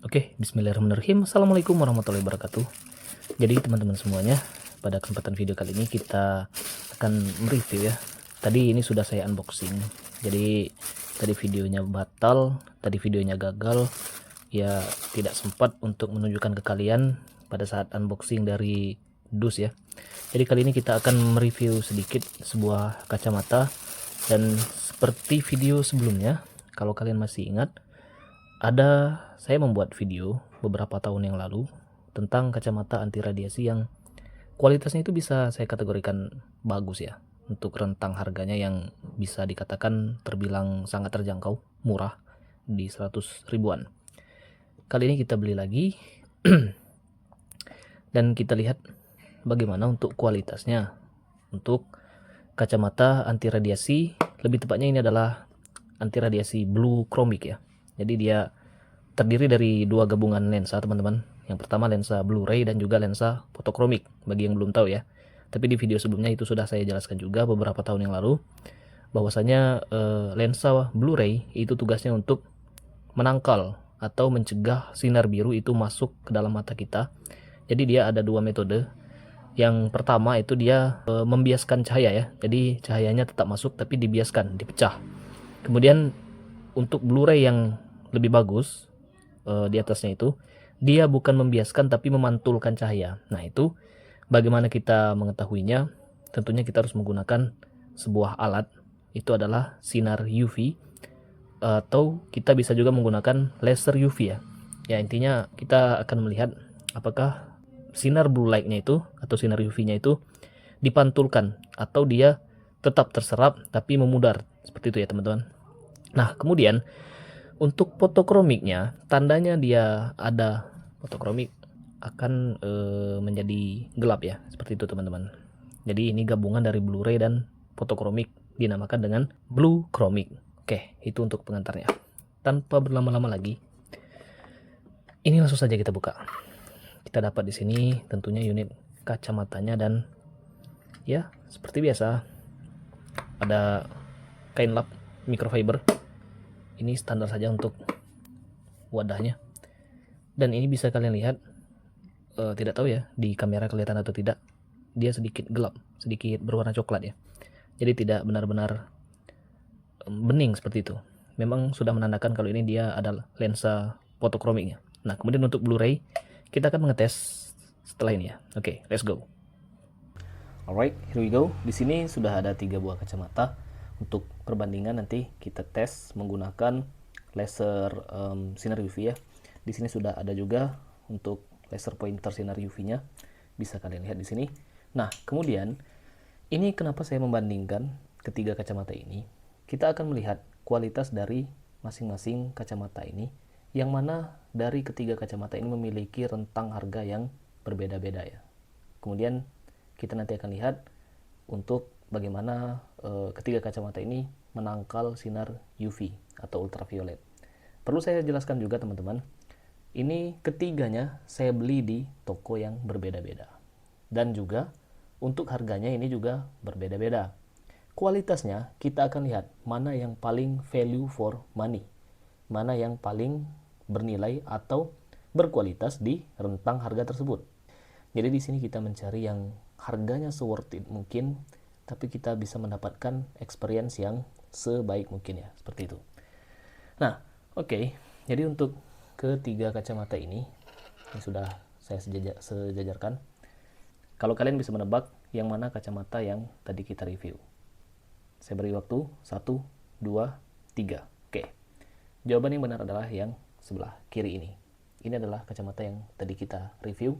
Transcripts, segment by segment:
Oke, bismillahirrahmanirrahim. Assalamualaikum warahmatullahi wabarakatuh. Jadi teman-teman semuanya, pada kesempatan video kali ini kita akan mereview ya. Tadi ini sudah saya unboxing. Jadi tadi videonya batal, tadi videonya gagal. Ya tidak sempat untuk menunjukkan ke kalian pada saat unboxing dari dus ya. Jadi kali ini kita akan mereview sedikit sebuah kacamata, dan seperti video sebelumnya, kalau kalian masih ingat, saya membuat video beberapa tahun yang lalu tentang kacamata anti radiasi yang kualitasnya itu bisa saya kategorikan bagus ya, untuk rentang harganya yang bisa dikatakan terbilang sangat terjangkau, murah, di 100 ribuan. Kali ini kita beli lagi dan kita lihat bagaimana untuk kualitasnya untuk kacamata anti radiasi. Lebih tepatnya ini adalah anti radiasi blue chromic ya. Jadi dia terdiri dari dua gabungan lensa, teman-teman. Yang pertama lensa Blu-ray dan juga lensa fotokromik, bagi yang belum tahu ya. Tapi di video sebelumnya itu sudah saya jelaskan juga beberapa tahun yang lalu, bahwasanya lensa Blu-ray itu tugasnya untuk menangkal atau mencegah sinar biru itu masuk ke dalam mata kita. Jadi dia ada dua metode. Yang pertama itu dia membiaskan cahaya ya. Jadi cahayanya tetap masuk tapi dibiaskan, dipecah. Kemudian untuk Blu-ray yang lebih bagus, di atasnya itu dia bukan membiaskan tapi memantulkan cahaya. Nah, itu bagaimana kita mengetahuinya? Tentunya kita harus menggunakan sebuah alat, itu adalah sinar UV, atau kita bisa juga menggunakan laser UV ya. Ya, intinya kita akan melihat apakah sinar blue light-nya itu atau sinar UV-nya itu dipantulkan atau dia tetap terserap tapi memudar. Seperti itu ya, teman-teman. Nah, kemudian untuk fotokromiknya, tandanya dia ada fotokromik akan menjadi gelap ya, seperti itu teman-teman. Jadi ini gabungan dari Blu-ray dan fotokromik, dinamakan dengan blue chromic. Oke, itu untuk pengantarnya. Tanpa berlama-lama lagi, ini langsung saja kita buka. Kita dapat di sini tentunya unit kacamatanya, dan ya seperti biasa ada kain lap microfiber. Ini standar saja untuk wadahnya, dan ini bisa kalian lihat, tidak tahu ya di kamera kelihatan atau tidak, dia sedikit gelap, sedikit berwarna coklat ya. Jadi tidak benar-benar bening seperti itu. Memang sudah menandakan kalau ini dia adalah lensa fotokromiknya. Nah, kemudian untuk Blu-ray kita akan mengetes setelah ini ya. Oke, let's go. Alright, here we go. Di sini sudah ada 3 buah kacamata. Untuk perbandingan nanti kita tes menggunakan laser sinar UV ya. Di sini sudah ada juga untuk laser pointer sinar UV-nya. Bisa kalian lihat di sini. Nah, kemudian ini kenapa saya membandingkan ketiga kacamata ini? Kita akan melihat kualitas dari masing-masing kacamata ini, yang mana dari ketiga kacamata ini memiliki rentang harga yang berbeda-beda ya. Kemudian kita nanti akan lihat untuk bagaimana ketiga kacamata ini menangkal sinar UV atau ultraviolet. Perlu saya jelaskan juga teman-teman, ini ketiganya saya beli di toko yang berbeda-beda, dan juga untuk harganya ini juga berbeda-beda. Kualitasnya kita akan lihat mana yang paling value for money, mana yang paling bernilai atau berkualitas di rentang harga tersebut. Jadi di sini kita mencari yang harganya se-worth it mungkin, tapi kita bisa mendapatkan experience yang sebaik mungkin ya, seperti itu. Nah, oke. Jadi untuk ketiga kacamata ini sudah saya sejajarkan. Kalau kalian bisa menebak yang mana kacamata yang tadi kita review, saya beri waktu 1, 2, 3. Oke. Jawaban yang benar adalah yang sebelah kiri ini. Ini adalah kacamata yang tadi kita review.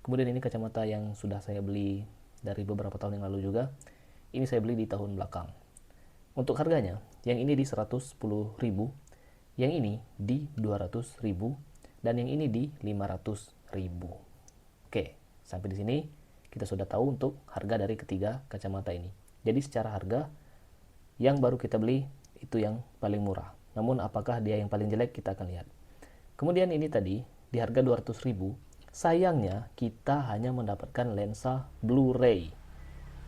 Kemudian ini kacamata yang sudah saya beli dari beberapa tahun yang lalu juga. Ini saya beli di tahun belakang. Untuk harganya, yang ini di 110.000, yang ini di 200.000, dan yang ini di 500.000. Oke, sampai di sini kita sudah tahu untuk harga dari ketiga kacamata ini. Jadi secara harga, yang baru kita beli itu yang paling murah. Namun apakah dia yang paling jelek, kita akan lihat. Kemudian ini tadi di harga 200.000, sayangnya kita hanya mendapatkan lensa Blu-ray.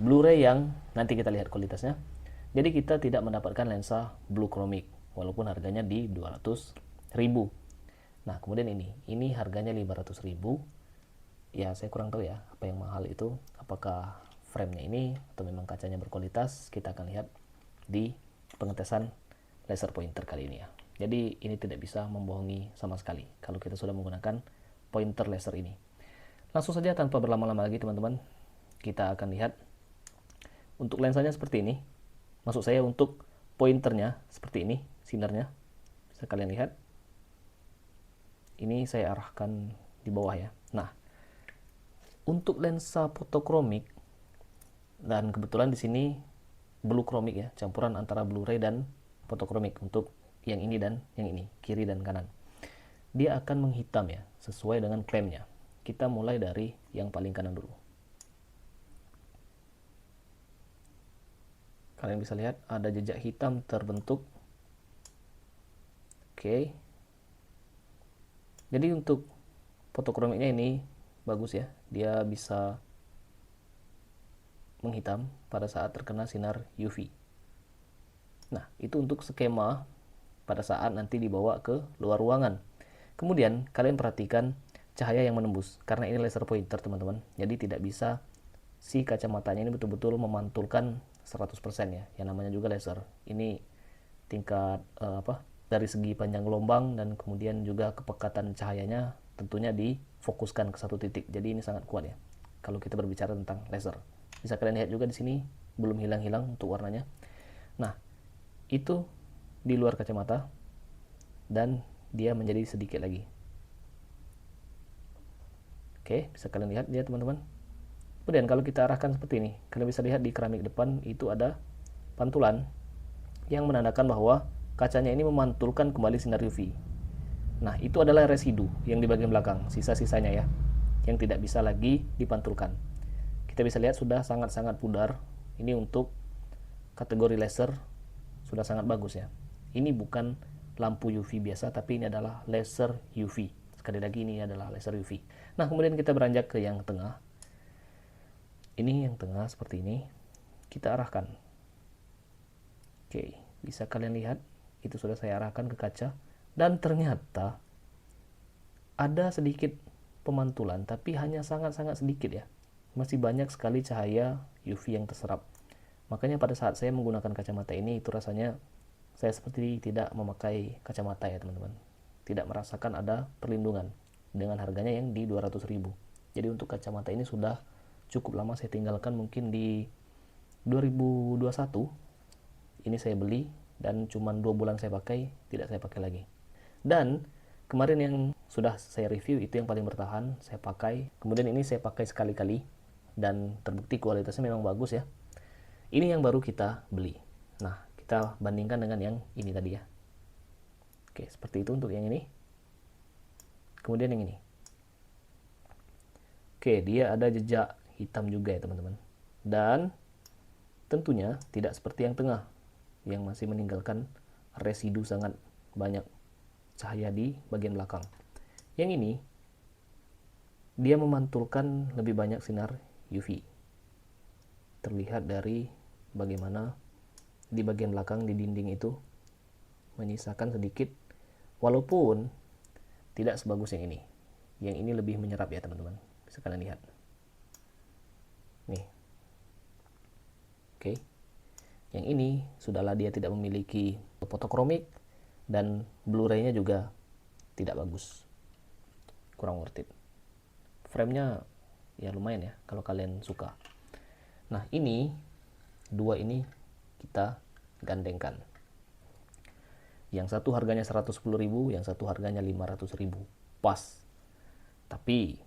Blu-ray yang nanti kita lihat kualitasnya. Jadi kita tidak mendapatkan lensa blue chromic walaupun harganya di 200 Nah, kemudian ini harganya 500.000. Ya, saya kurang tahu ya apa yang mahal itu, apakah framenya ini atau memang kacanya berkualitas. Kita akan lihat di pengetesan laser pointer kali ini ya. Jadi ini tidak bisa membohongi sama sekali kalau kita sudah menggunakan pointer laser ini. Langsung saja tanpa berlama-lama lagi teman-teman, kita akan lihat untuk lensanya seperti ini. Maksud saya untuk pointernya seperti ini, sinarnya. Bisa kalian lihat. Ini saya arahkan di bawah ya. Nah, untuk lensa fotokromik, dan kebetulan di sini blue chromik ya, campuran antara Blu-ray dan fotokromik untuk yang ini dan yang ini, kiri dan kanan. Dia akan menghitam ya, sesuai dengan klaimnya. Kita mulai dari yang paling kanan dulu. Kalian bisa lihat ada jejak hitam terbentuk. Oke. Jadi untuk fotokromiknya ini bagus ya. Dia bisa menghitam pada saat terkena sinar UV. Nah, itu untuk skema pada saat nanti dibawa ke luar ruangan. Kemudian kalian perhatikan cahaya yang menembus, karena ini laser pointer teman-teman. Jadi tidak bisa si kacamatanya ini betul-betul memantulkan 100% ya. Yang namanya juga laser. Ini tingkat dari segi panjang gelombang dan kemudian juga kepekatan cahayanya tentunya difokuskan ke satu titik. Jadi ini sangat kuat ya kalau kita berbicara tentang laser. Bisa kalian lihat juga di sini belum hilang-hilang untuk warnanya. Nah, itu di luar kacamata dan dia menjadi sedikit lagi. Oke, bisa kalian lihat ya teman-teman. Kemudian kalau kita arahkan seperti ini, kalian bisa lihat di keramik depan itu ada pantulan yang menandakan bahwa kacanya ini memantulkan kembali sinar UV. Nah, itu adalah residu yang di bagian belakang, sisa-sisanya ya, yang tidak bisa lagi dipantulkan. Kita bisa lihat sudah sangat-sangat pudar. Ini untuk kategori laser sudah sangat bagus ya. Ini bukan lampu UV biasa, tapi ini adalah laser UV. Sekali lagi ini adalah laser UV. Nah, kemudian kita beranjak ke yang tengah. Ini yang tengah seperti ini. Kita arahkan. Oke, bisa kalian lihat itu sudah saya arahkan ke kaca dan ternyata ada sedikit pemantulan, tapi hanya sangat-sangat sedikit ya. Masih banyak sekali cahaya UV yang terserap. Makanya pada saat saya menggunakan kacamata ini, itu rasanya saya seperti tidak memakai kacamata ya teman-teman. Tidak merasakan ada perlindungan dengan harganya yang di 200.000. Jadi untuk kacamata ini sudah cukup lama saya tinggalkan, mungkin di 2021 ini saya beli dan cuma 2 bulan saya pakai, tidak saya pakai lagi. Dan kemarin yang sudah saya review itu yang paling bertahan, saya pakai. Kemudian ini saya pakai sekali-kali dan terbukti kualitasnya memang bagus ya. Ini yang baru kita beli. Nah, kita bandingkan dengan yang ini tadi ya. Oke, seperti itu untuk yang ini. Kemudian yang ini. Oke, dia ada jejak hitam juga ya teman-teman. Dan tentunya tidak seperti yang tengah, yang masih meninggalkan residu sangat banyak cahaya di bagian belakang. Yang ini, dia memantulkan lebih banyak sinar UV. Terlihat dari bagaimana di bagian belakang di dinding itu menyisakan sedikit, walaupun tidak sebagus yang ini. Yang ini lebih menyerap ya teman-teman, bisa kalian lihat nih. Oke, yang ini sudahlah dia tidak memiliki fotokromik dan Blu-ray-nya juga tidak bagus, kurang worth it. Framenya ya lumayan ya kalau kalian suka. Nah, ini dua ini kita gandengkan. Yang satu harganya 110.000, yang satu harganya 500.000. Pas. Tapi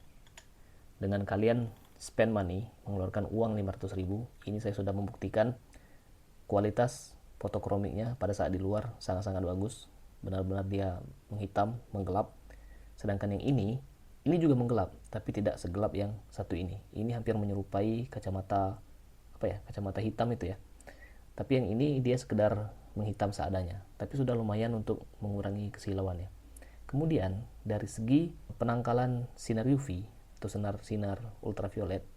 dengan kalian spend money, mengeluarkan uang 500.000, ini saya sudah membuktikan kualitas fotokromiknya pada saat di luar sangat-sangat bagus. Benar-benar dia menghitam, menggelap. Sedangkan yang ini juga menggelap, tapi tidak segelap yang satu ini. Ini hampir menyerupai kacamata kacamata hitam itu ya. Tapi yang ini dia sekedar menghitam seadanya, tapi sudah lumayan untuk mengurangi kesilauan ya. Kemudian dari segi penangkalan sinar UV atau sinar ultraviolet,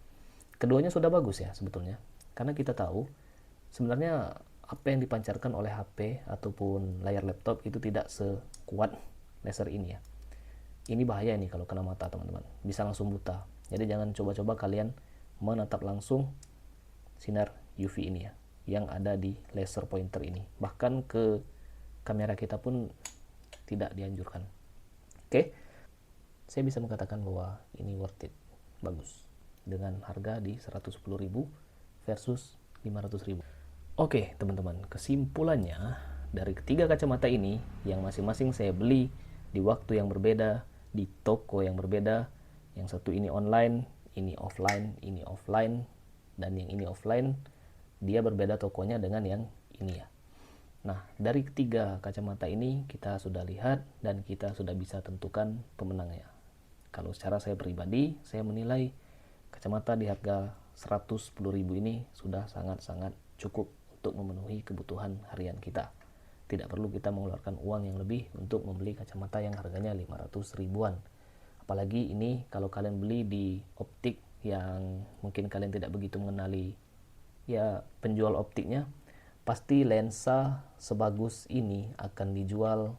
keduanya sudah bagus ya sebetulnya. Karena kita tahu sebenarnya apa yang dipancarkan oleh HP ataupun layar laptop itu tidak sekuat laser ini ya. Ini bahaya nih kalau kena mata teman-teman, bisa langsung buta. Jadi jangan coba-coba kalian menatap langsung sinar UV ini ya, yang ada di laser pointer ini. Bahkan ke kamera kita pun tidak dianjurkan. Oke, saya bisa mengatakan bahwa ini worth it, bagus, dengan harga di 110.000 versus 500.000. Oke teman-teman, kesimpulannya dari ketiga kacamata ini yang masing-masing saya beli di waktu yang berbeda, di toko yang berbeda. Yang satu ini online, ini offline, dan yang ini offline, dia berbeda tokonya dengan yang ini ya. Nah, dari ketiga kacamata ini kita sudah lihat dan kita sudah bisa tentukan pemenangnya. Kalau secara saya pribadi, saya menilai kacamata di harga 110.000 ini sudah sangat-sangat cukup untuk memenuhi kebutuhan harian kita. Tidak perlu kita mengeluarkan uang yang lebih untuk membeli kacamata yang harganya 500 ribuan. Apalagi ini kalau kalian beli di optik yang mungkin kalian tidak begitu mengenali ya penjual optiknya, pasti lensa sebagus ini akan dijual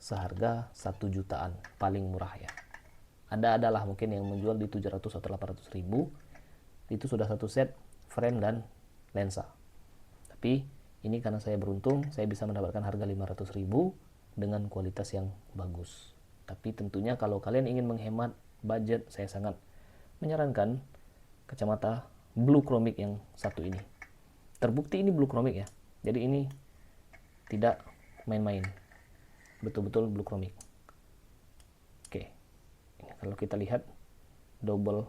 seharga 1 jutaan paling murah ya. Adalah mungkin yang menjual di 700 atau 800 ribu, itu sudah satu set frame dan lensa. Tapi ini karena saya beruntung, saya bisa mendapatkan harga 500 ribu dengan kualitas yang bagus. Tapi tentunya kalau kalian ingin menghemat budget, saya sangat menyarankan kacamata blue chromic yang satu ini. Terbukti ini blue chromic ya, jadi ini tidak main-main, betul-betul blue chromic. Oke, ini kalau kita lihat double,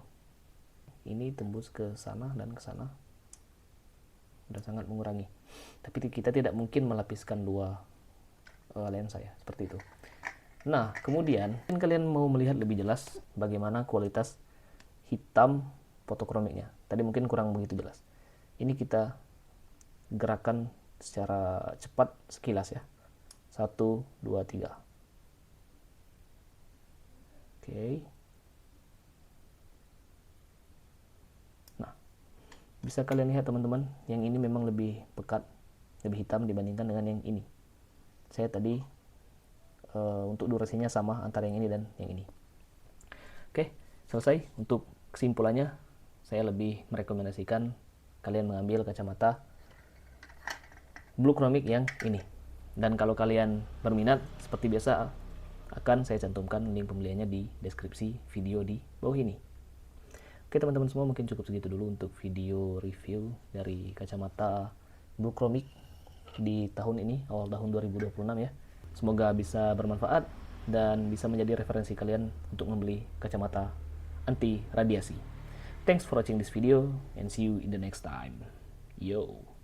ini tembus ke sana dan ke sana, sudah sangat mengurangi. Tapi kita tidak mungkin melapiskan dua lensa ya, seperti itu. Nah, kemudian kalian mau melihat lebih jelas bagaimana kualitas hitam fotokromiknya. Tadi mungkin kurang begitu jelas. Ini kita gerakan secara cepat sekilas ya. 1, 2, 3. Oke. Nah, bisa kalian lihat teman-teman, yang ini memang lebih pekat, lebih hitam dibandingkan dengan yang ini. Saya tadi untuk durasinya sama antara yang ini dan yang ini. Oke, selesai. Untuk kesimpulannya, saya lebih merekomendasikan kalian mengambil kacamata blue chromic yang ini. Dan kalau kalian berminat, seperti biasa akan saya cantumkan link pembeliannya di deskripsi video di bawah ini. Oke teman-teman semua, mungkin cukup segitu dulu untuk video review dari kacamata blue chromic di tahun ini, awal tahun 2026 ya. Semoga bisa bermanfaat dan bisa menjadi referensi kalian untuk membeli kacamata anti radiasi. Thanks for watching this video and see you in the next time. Yo.